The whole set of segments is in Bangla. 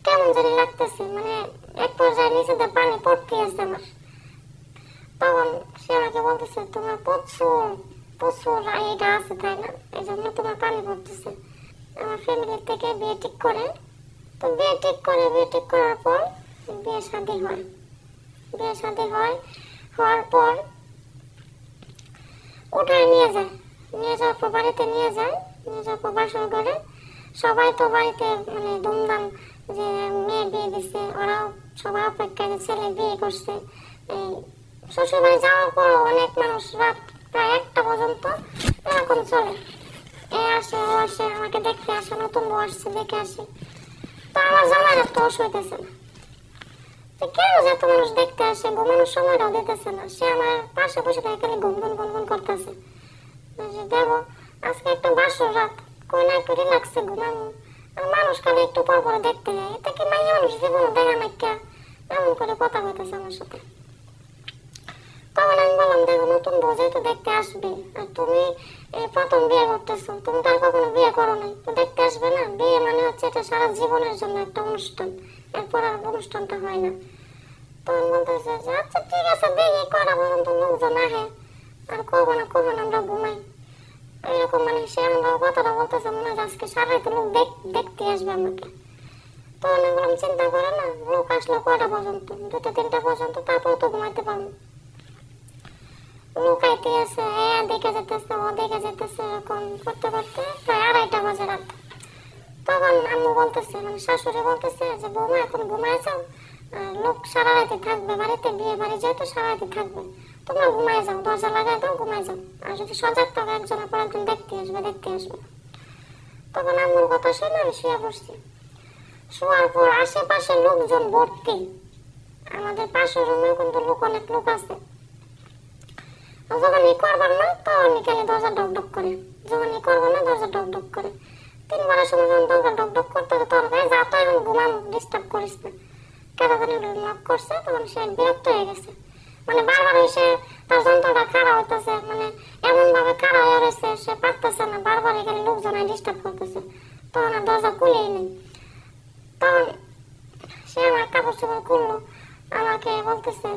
কেমন জানি লাগতেছে, মানে এক পর্যায়ে নিচেতে পানি পড়তে আছে আমার। তখন সে আমাকে বলতেছে তোমার প্রচুর প্রচুর এটা আছে তাই না, এই জন্য তোমার পানি পড়তেছে। আমার ফ্যামিলির থেকে বিয়ে ঠিক করে, তো বিয়ে ঠিক করার পর বিয়ে শাদী হয়। বিয়ে শাদী হওয়ার পর উঠায় নিয়ে যাওয়ার পর বাড়িতে নিয়ে যাওয়ার পর বাসর করে সবাই তো বাড়িতে মানে ধুমধাম যে মেয়ে বিয়ে দিচ্ছে, ওরাও সবাই অপেক্ষায় ছেলে বিয়ে করছে। এই শ্বশুর বাড়ি যাওয়ার পর অনেক মানুষ রাত প্রায় 1টা পর্যন্ত এরকম চলে। এ আসে ও আসে, আমাকে দেখতে আসে, নতুন বউ আসছে দেখে আসে। তো আমার জামাইরা তো হইতেছে না, কেন যে এত মানুষ দেখতে আসে, ঘুমানোর সময়টাও দিতেছে না। সে আমার পাশে বসে থেকে খালি গুনগুন করতেছে, দেবো আজকে একটা বাসর রাত, কই না একটু রিল্যাক্সে ঘুমাবো, আর মানুষ খালি একটু পর পর দেখতে যায়, এটা কি মাইয়া মানুষ জীবনে দেখা নাকি, এমন করে কথা হইতেছে আমার সাথে। তখন আমি বললাম দেখো নতুন বউ যেহেতু দেখতে আসবে, আর তুমি প্রথম বিয়ে করতেছো, তুমি তো আর কখনো বিয়ে করো নাই, তো দেখতে আসবে না। বিয়ে মানে হচ্ছে এটা সারা জীবনের জন্য একটা অনুষ্ঠান, এরপর আর অনুষ্ঠানটা হয় না। তখন বলতেছে যে আচ্ছা ঠিক আছে দেখি কটা পর্যন্ত লোকজন আহে, আর করবো না আমরা ঘুমাই। এরকম মানে সে এমন কথাটা বলতেছে মনে হয় আজকে সারা রাত লোক দেখতে আসবে আমাকে। তখন আমি বললাম চিন্তা করে না, লোক আসলো কয়টা পর্যন্ত, 2-3টা পর্যন্ত, তারপর তো ঘুমাইতে পারবো। লোক আইতে আছে, দেখে যেতেছে, ও দেখে যেতেছে, এরকম করতে করতে প্রায় 2:30টা বাজে রাত। তখন আম্মু বলতেছে মানে শাশুড়ি বলতেছে যে বৌমা এখন ঘুমায় যাও, লোক সারা রাতে থাকবে বাড়িতে, বিয়ে বাড়ি যেহেতু সারা রাতে থাকবে, তোমরা ঘুমায় যাও, দরজা লাগাই দাও, ঘুমায় যাও, আর যদি সজাগ থাকো একজনের পর একজন দেখতে আসবে। তখন আম্মুর কথা শুনে আমি শুয়ে পড়ছি। শোয়ার পর আশেপাশে লোকজন ভর্তি, আমাদের পাশের রুমে কিন্তু অনেক লোক আছে। যখন করবার না তখন খালি দরজা ডক করে, যখন করবার না দরজা ডক করে। 3বারের সময় যখন দরজা ডক করতে তখন যা তো এখন ঘুমাম, ডিস্টার্ব করিস না, কেন লক করছে। তখন সে বিরক্ত হয়ে গেছে, মানে বারবার এসে তার যন্ত্রটা খাড়া হইতেছে, মানে এমন ভাবে খাড়া হয়ে রয়েছে সে পারতেছে না, বারবার এখানে লোকজন ডিস্টার্ব করতেছে। তখন আর দরজা খুলেই নেই। তখন সে আমার কাপড় চোপড় খুললো, আমাকে বলতেছে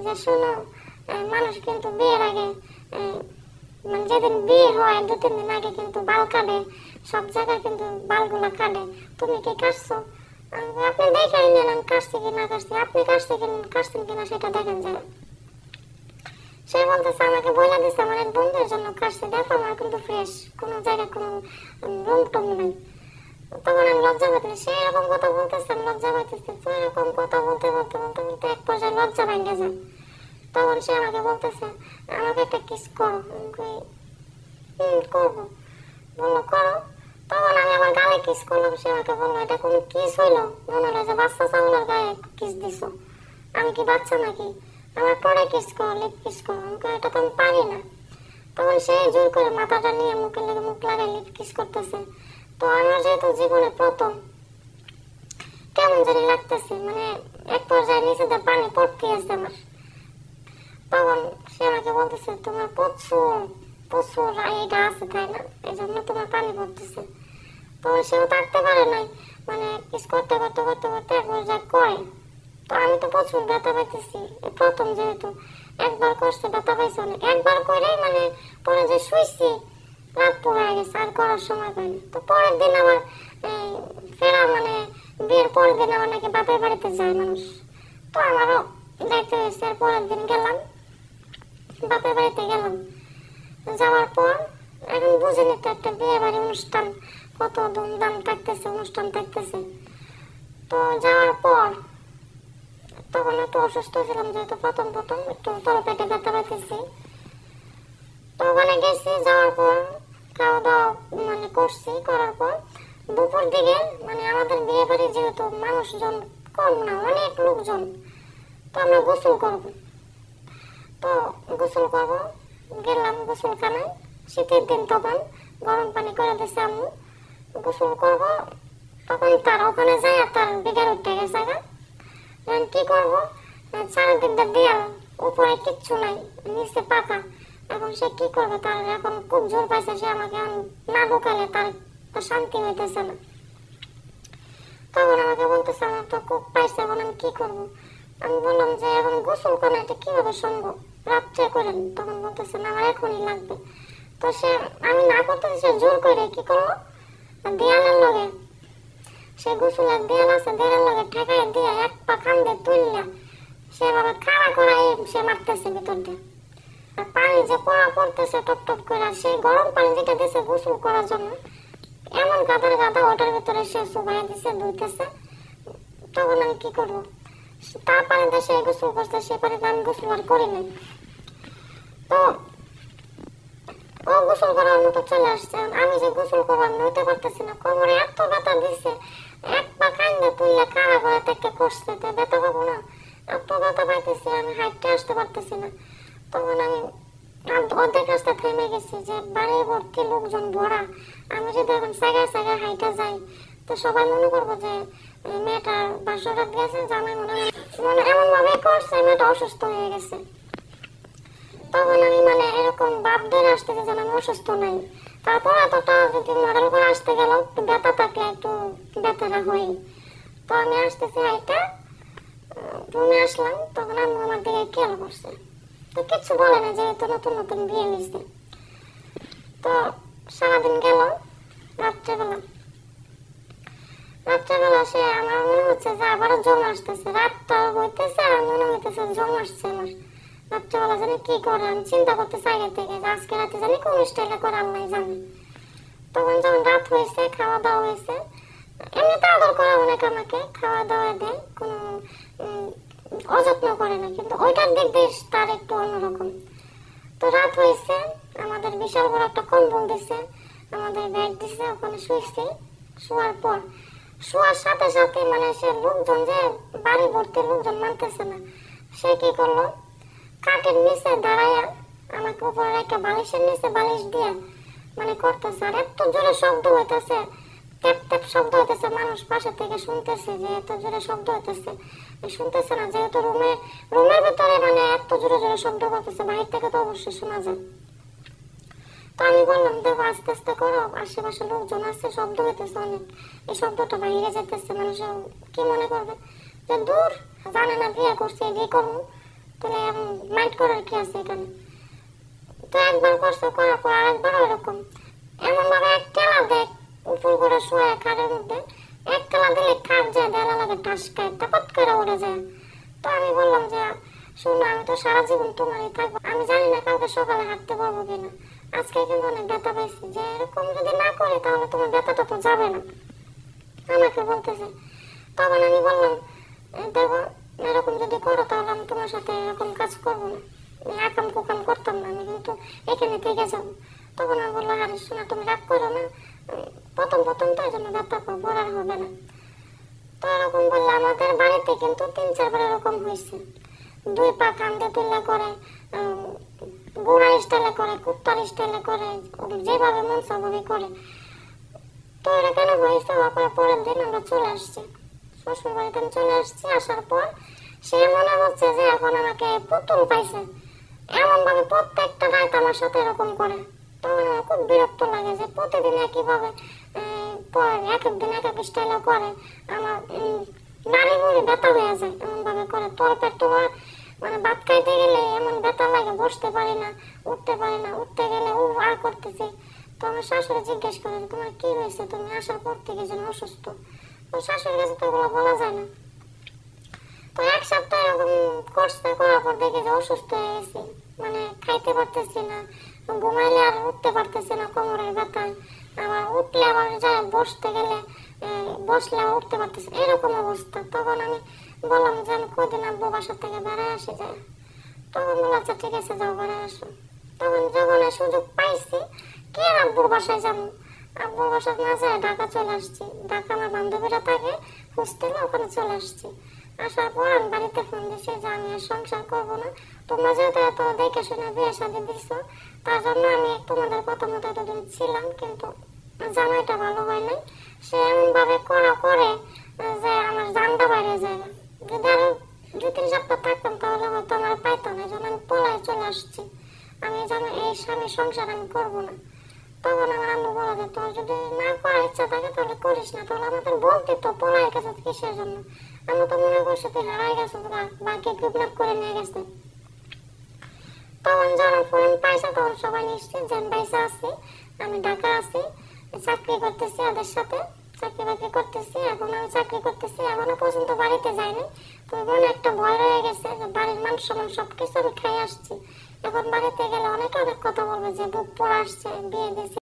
যে শোনো মানুষ কিন্তু বিয়ের আগে মানে যেদিন বিয়ে হয় 2-3 দিন আগে কিন্তু বাল কাটে, সব জায়গায় কিন্তু বালগুলা কাটে, তুমি কি কাটছো? আপনি দেখে নিলেন কাটছি কি না কাটছি, আপনি কাটছেন কিনা সেটা দেখেন যায়। সে বলতেছে আমাকে বলে দিচ্ছে আমার এক বন্ধুর জন্য কাটছে, দেখো আমার কিন্তু ফ্রেশ, কোনো জায়গায় কোনো রুম টুম নেই। তখন আমি লজ্জা পাইতেছি, সে এরকম কথা বলতেছে আমি লজ্জা পাইতেছি। তো এরকম কথা বলতে এক পর্যায়ে লজ্জা ভেঙে যায়। তখন সে আমাকে বলতেছে আমাকে একটা কিস করো, করবো, বললো করো। তখন আমি আমার গালে কিস করলাম, সে আমাকে বললো এটা কোনো কিস হইলো, মনে হলো যে বাচ্চা চাউলের গায়ে কিস দিছো, আমি কি বাচ্চা নাকি, আমার পরে কিস করো, লিপ কিস করো, এটা তো আমি পারি না। তখন সে জোর করে মাথাটা নিয়ে মুখের লেগে মুখ লাগাই লিপ কিস করতেছে। তো আমার যেহেতু জীবনে প্রথম, কেমন জানি লাগতেছে, মানে এক পর্যায়ে নিচেতে পানি পড়তে আছে আমার। তখন সে আমাকে বলতেছে তোমার প্রচুর প্রচুর এটা আছে তাই না, এই জন্য তোমার পানি পড়তেছে। তখন সেও থাকতে পারে নাই, মানে কিস করতে এক পর্যায়ে কয়। তো আমি তো প্রচুর ব্যথা পাইতেছি, প্রথম যেহেতু একবার করছে ব্যথা পাইছে অনেক, একবার করে মানে পরে যে শুয়েছি রাত পুরাই গেছে, আর করার সময় পাইনি। তো পরের দিন আমার ফেরা মানে বিয়ের পরের দিন আমার নাকি বাপের বাড়িতে যায় মানুষ, তো আমারও যাইতে হয়েছে। আর পরের দিন গেলাম বাপের বাড়িতে গেলাম, যাওয়ার পর এখন বুঝিনি তো একটা বিয়ে বাড়ি অনুষ্ঠান কত ধুমধাম থাকতেছে, অনুষ্ঠান থাকতেছে। তো যাওয়ার পর তখন একটু অসুস্থ ছিলাম, যেহেতু প্রথম একটু তল পেটে ব্যথা পাইতেছি। তো ওখানে গেছি, যাওয়ার পর খাওয়া দাওয়া মানে করছি, করার পর দুপুর দিকে মানে আমাদের বিয়ে বাড়ি যেহেতু মানুষজন কম না, অনেক লোকজন, তো আমরা গোসল করবো। তো গোসল করবো, গেলাম গোসলখানায়, শীতের দিন তখন গরম পানি করে দিচ্ছে আম্মু, গোসল করবো। তখন তার ওখানে যায় তার বিঘার উঠে গেছে, কি করবো, চারিদিকটা দেয়াল, উপরে কিচ্ছু নাই, নিচে পাকা। এখন সে কি করবে, তার এখন খুব জোর পাইছে, সে আমাকে না ঢুকালে তার শান্তি হইতেছে না। তখন আমাকে বলতেছে তো কোপ পাইছে, এখন আমি কি করবো? আমি বললাম যে এখন গোসল করে এটা কিভাবে সম্ভব, রাত্রে করেন। তখন বলতেছে না আমার এখনই লাগবে। তো সে আমি না করতেছি, সে জোর করে কি করলো, দেয়ালের লগে, সে গোসলের দেয়াল আছে, দেয়ালের লগে ঠেকাই দিয়ে এক পা কান্দে তুললা সে এভাবে খাড়া করাই সে মারতেছে ভিতর দিয়ে। আর পানি যে পড়া পড়তেছে টপ টপ করে, সেই গরম পানি যেটা দিয়েছে গোসল করার জন্য, এমন গাদার গাদা ওটার ভিতরে সে চুবাই দিছে, ধুইতেছে। তখন আমি কি করবো? তার পানিতে সে গোসল করছে, সে পানিতে আমি গোসল আর করি নাই। তো ও গোসল করার মতো চলে আসছে, আমি যে গোসল করবার নইতে পারতেছি না, কোমরে এত ব্যথা দিচ্ছে, এক পা কান্দে তুললে কারা করে থেকে করছে, তো ব্যথা পাবো না, এত ব্যথা পাইতেছি, আমি হাইটে আসতে পারতেছি না। তখন আমি অর্ধেক রাস্তা থেমে গেছি, যে বাড়ি ভর্তি লোকজন ভরা, আমি যদি এখন সাইগায় সাইগায় হাইটে যাই তো সবাই মনে করবো যে মেয়েটার বাসরাত গেছে, জামাই মনে এমন ভাবে করছে মেয়েটা অসুস্থ হয়ে গেছে। তখন আমি এরকম ভাব ধরে আসতেছে যেন আমি অসুস্থ নাই। তারপর এতটা যদি মডেল করে আসতে গেল, একটু ব্যথা থাকলে একটু ব্যথাটা হই। তো আমি আসতেছি হাইটা রুমে আসলাম, তখন আমি আমার দিকে খেয়াল করছে, তো কিচ্ছু বলে না, যেহেতু নতুন নতুন বিয়ে হয়েছে। তো সারাদিন গেল, রাত্রেবেলা সে আমার মনে হচ্ছে যে আবারও জম আসতেছে, রাতটা হইতেছে আর মনে হইতেছে জম আসছে আমার। রাত্রেবেলা জানি কি করে, আমি চিন্তা করতেছি আগে থেকে যে আজকে রাতে জানি কোন স্টাইলে করে আল্লাহ জানে। তখন যখন রাত হয়েছে, খাওয়া দাওয়া হয়েছে, এমনিতে আদর করে অনেক আমাকে, খাওয়া দাওয়া দেয়, কোনো অযত্ন করে না, কিন্তু ওইটার দিক দিয়ে তার একটু অন্যরকম। তো রাত হয়েছে, আমাদের বিশাল বড় একটা কম্বল দিছে, আমাদের বেড দিছে, ওখানে শুয়েছি। শোয়ার পর শোয়ার সাথে সাথে সে লোকজন যে বাড়ি ভর্তি লোকজন মানতেছে না, সে কি করলো, কাঠের নিচে দাঁড়াইয়া আমাকে উপরে একটা বালিশের নিচে বালিশ দিয়ে করতেছে। আর এত জোরে শব্দ হইতেছে, ট্যাপ ট্যাপ শব্দ হইতেছে, মানুষ পাশে থেকে শুনতেছে যে এত জোরে শব্দ হইতেছে, শুনতেছে না, যেহেতু রুমের ভিতরে এত জোরে জোরে শব্দ করতেছে, বাইরে থেকে তো অবশ্যই শোনা যায়। তো আমি বললাম দেখো আস্তে আস্তে করো, আশেপাশে লোকজন আছে, শব্দ হইতেছে অনেক, এই শব্দটা বাইরে যেতেছে, মানুষ কি মনে করবে যে দূর জানে না বিয়ে করছে, বিয়ে করবো, তাহলে মাইন্ড করার কি আছে এখানে। তো একবার করছে, করার পর আরেকবার ওরকম এমন ভাবে এক টেলা দেখ উপর করে শোয়া খাটের মধ্যে, এক টেলা দিলে খাট যায় দেয়ালা লাগে টাসকায় টাপাত করে উড়ে যায়। তো আমি বললাম যে শোনো, আমি তো সারা জীবন তোমারই থাকবো, আমি জানি না কালকে সকালে হাঁটতে পারবো কিনা, আজকে কিন্তু অনেক ব্যথা পাইছি, যে এরকম যদি না করে তাহলে তোমার ব্যথাটা তো যাবে না, আমাকে বলতেছে। তখন আমি বললাম দেখো এরকম যদি করো তাহলে আমি তোমার সাথে এরকম কাজ করবো না, একাম কুকাম করতাম না, আমি কিন্তু এখানে থেকে যাবো। তখন আমি বললাম আরে শোনা তুমি রাগ করো না, প্রথম প্রথম তো এই জন্য ব্যথা করবো, আর হবে না। তো এরকম বললে আমাদের বাড়িতে কিন্তু 3-4 বার এরকম হয়েছে, 2 পা কান্দে তুললে করে, বুড়া স্টাইলে করে, কুত্তার স্টাইলে করে, যেভাবে মন স্বভাবে করে। তো এটা কেন হয়েছে, পরের দিন আমরা চলে আসছি শ্বশুর বাড়িতে, চলে আসছি। আসার পর সে মনে হচ্ছে যে এখন আমাকে পুতুল পাইছে, এমন ভাবে প্রত্যেকটা রাত আমার সাথে এরকম করে। তখন আমার খুব বিরক্ত লাগে যে প্রতিদিন একইভাবে এক একদিন এক এক স্টাইলে করে, আমার নারী মুড়ি ব্যথা হয়ে যায়, এমন ভাবে করে তলপেট তোমার ভাত খাইতে গেলে এমন ব্যথা লাগে, বসতে পারি না, উঠতে পারি না, উঠতে গেলে ও আর করতেছি। তো আমার শাশুড়ি জিজ্ঞেস করে তোমার কি হয়েছে, তুমি আসার পর থেকে যেন অসুস্থ। শাশুড়ির কাছে তো ওগুলো বলা যায় না। তো এক সপ্তাহ এরকম করছে, করার পর দেখে যে অসুস্থ হয়ে গেছি, খাইতে পারতেছি না, ঘুমাইলে আর উঠতে পারতেছি না কোমরের ব্যথায়, আবার উঠলে আবার যায় বসতে গেলে বসলে উঠতে পারতেছি, এরকম অবস্থা। তখন আমি বললাম যে আমি কদিন আব্বু বাসার থেকে বেড়ায় আসি যায়। তখন বললাম আচ্ছা ঠিক আছে যাও বেড়ায় আসো। তখন যখন সুযোগ পাইছি কে আব্বুর বাসায় যাবো, আব্বুর বাসায় না যায় ঢাকা চলে আসছি, ঢাকা আমার বান্ধবীরা থাকে হোস্টেলে, ওখানে চলে আসছি। আসার পর আমি বাড়িতে ফোন দিছি যে আমি আর সংসার করবো না, তোমরা যেহেতু এত দেখে শুনে বিয়ে শাদী দিচ্ছ, তার জন্য আমি তোমাদের কথা মতো এতদিন ছিলাম, কিন্তু জামাইটা ভালো হয় নাই, সে এমন ভাবে করা করে যে আমার জানটা বাইরে যায়। যদি আরো 2-3 সপ্তাহ থাকতাম তাহলে হয়তো আমার পাইতাম, এই জন্য আমি পলাই চলে আসছি, আমি জানো এই স্বামী সংসার আমি করবো না। তখন আমার আম্মু বলে যে তোর যদি না করার ইচ্ছা থাকে তাহলে করিস করিস না, তাহলে আমাদের বলতে তো পড়ায় গেছে কিসের জন্য। আমরা তো মনে করছি তুই হারাই গেছে, বাকি কিডন্যাপ করে নিয়ে গেছে। তখন যখন ফোন পাইছে তখন সবাই নিশ্চিত যে আমি পয়সা আছি, আমি ঢাকা আছি, চাকরি করতেছি ওদের সাথে, চাকরি বাকরি করতেছি, এখন আমি চাকরি করতেছি, এখনো পর্যন্ত বাড়িতে যাইনি। তো মনে একটা ভয় রয়ে গেছে যে বাড়ির মান সম্মান সবকিছু আমি খাই আসছি, এখন বাড়িতে গেলে অনেকে অনেক কথা বলবে যে বুক পড়া আসছে, বিয়ে দিয়েছে।